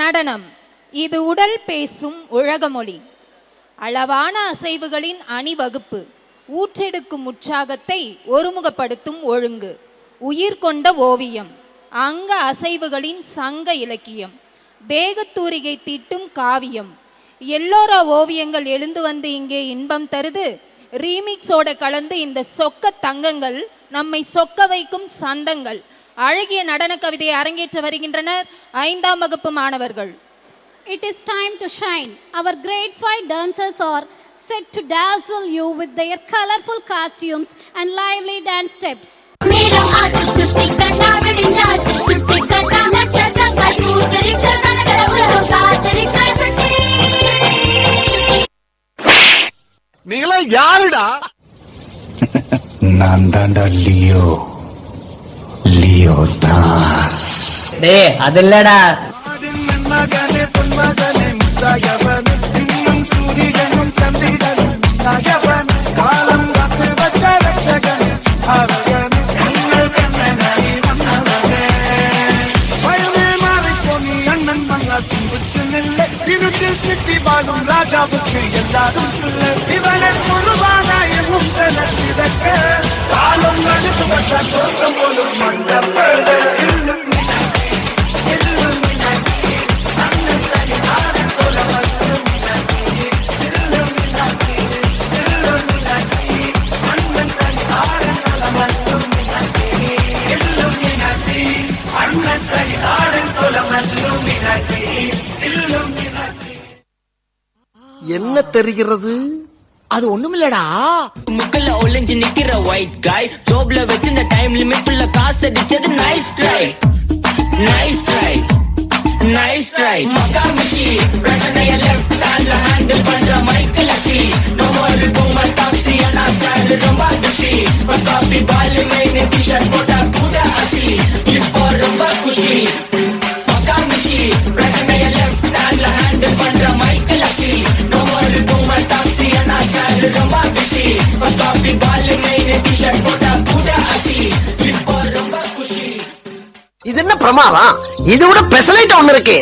நடனம் இது உடல் பேசும் உலகமொழி. அளவான அசைவுகளின் அணிவகுப்பு, ஊற்றெடுக்கும் உற்சாகத்தை ஒருமுகப்படுத்தும் ஒழுங்கு, உயிர் கொண்ட ஓவியம், அங்க அசைவுகளின் சங்க இலக்கியம், தேகத்தூரிகை தீட்டும் காவியம். எல்லோரா ஓவியங்கள் எழுந்து வந்து இங்கே இன்பம் தருது. ரீமிக்ஸோட கலந்து இந்த சொக்க தங்கங்கள் நம்மை சொக்க வைக்கும் சந்தங்கள். அழகிய நடன கவிதையை அரங்கேற்ற வருகின்றனர் 5ஆம் வகுப்பு மாணவர்கள். It is time to shine. Our grade 5 dancers are set to dazzle you with their colorful costumes and lively dance steps. நீங்களா யாருடா? நான் தான்டா லியோ தாஸ். டேய் அது இல்லடா. ராஜாவுக்கு எல்லாரும் சொல்ல இவனை குருவானாயும் காலம் நடத்து வச்ச சொர்க்கம் போலும் மண்டபம். என்ன தெரிகிறது? அது ஒண்ணுமில்லடா. முக்கல்ல ஒளிஞ்சு நிக்கிற ஒயிட் காய் ஜோப்ல வச்சு இந்த டைம் லிமிட் உள்ள காசு அடிச்சது. Nice try nice try nice try. மகாமிஷி பிரச்சனைய லெஃப்ட் ஹேண்ட்ல ஹேண்டில் பண்ற மைக்கேல் அசி. நோ மோர் பூமர் டாக்ஸி அண்ணா ஸ்டைல் ரொம்ப குஷி. காபி பால் மேனே டி-ஷர்ட் போட்டா கூட அசி. இப்போ ரொம்ப குஷி. மகாமிஷி பிரச்சனைய லெஃப்ட் ஹேண்ட்ல ஹேண்டில் பண்ற மைக்கேல் அசி. நோ மோர் பூமர் டாக்ஸி அண்ணா ஸ்டைல் ரொம்ப குஷி. காபி பால் மேனே டி-ஷர்ட் போட்டா கூட அசி. இப்போ ரொம்ப குஷி. இது என்ன பிரமாதம்? இது விட பெசலைட் ஒண்ணு இருக்கு.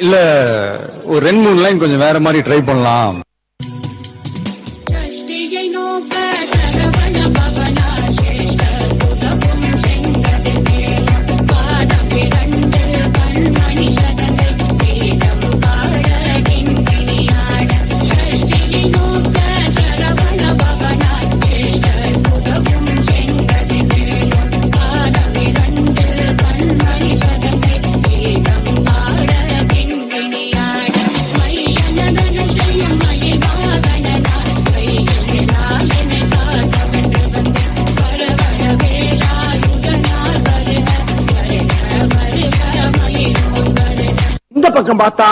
இல்ல ஒரு 2-3 லைன் கொஞ்சம் வேற மாதிரி ட்ரை பண்ணலாம். இந்த பக்கம் பார்த்தா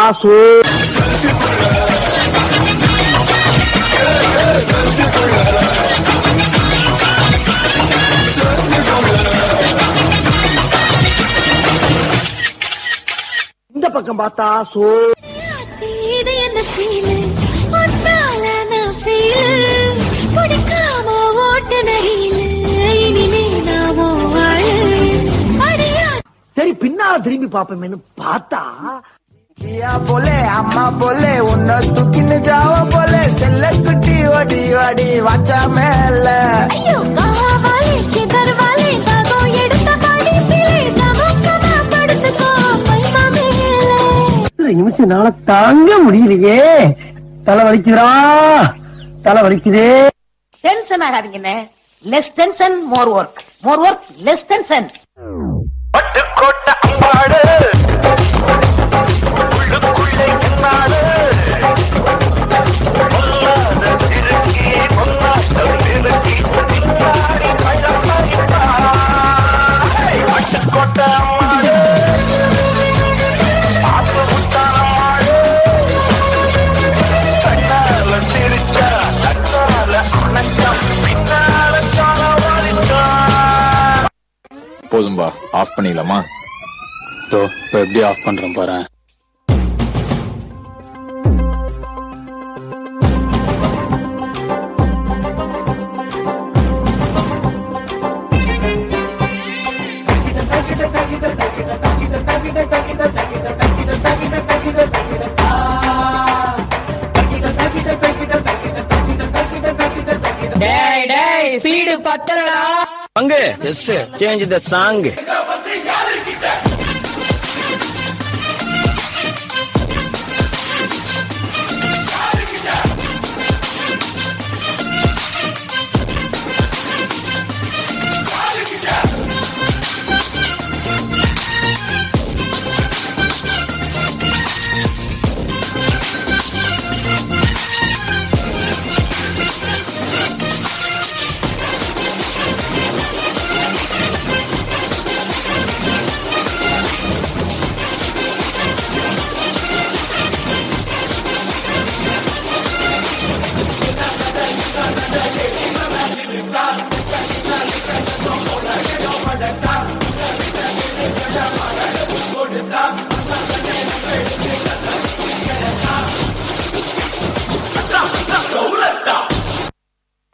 இந்த பக்கம் பார்த்தா இது என்ன ஃபீல் ஒன்னால நான் ஃபீல் பிடிக்காம ஓட்டுன ரீல் இனிமே நாமோ வாழ அடியா. சரி பின்னால திரும்பி பாப்போமேனு பார்த்தா बोले अम्मा बोले उन्ना तुकिन जाओ बोले செல்ல குட்டி ஓடி ஓடி வாச்சா மேல. ஐயோ காவாலே கிதர்வாலே தாகோ எடுத்த பாடி பிளே தமக்கமா படுத்துக்கோ பைமா மேல. நிமிஷம் நாள தாங்க முடியலையே. தலை வலிக்குதே. டென்ஷன் ஆகாதீங்கண்ணே. Less tension more work less tension. Pattukkottai அம்பாடு உள்ளுக்குள்ளே என்னாடு பொல்லாத திருக்கி பொல்லாத திருக்கி பின்னாடி பழம் பறிப்பாய். பட்டுக்கோட்டை அம்பாடு ஆத்து முத்தான மாடு ஆஃப் பண்ணிடலாமா? இப்போ எப்படி ஆஃப் பண்றேன் பாரு. டேய் ஸ்பீடு பத்தலடா. பங்கு எஸ் சேஞ்ச் த சாங்.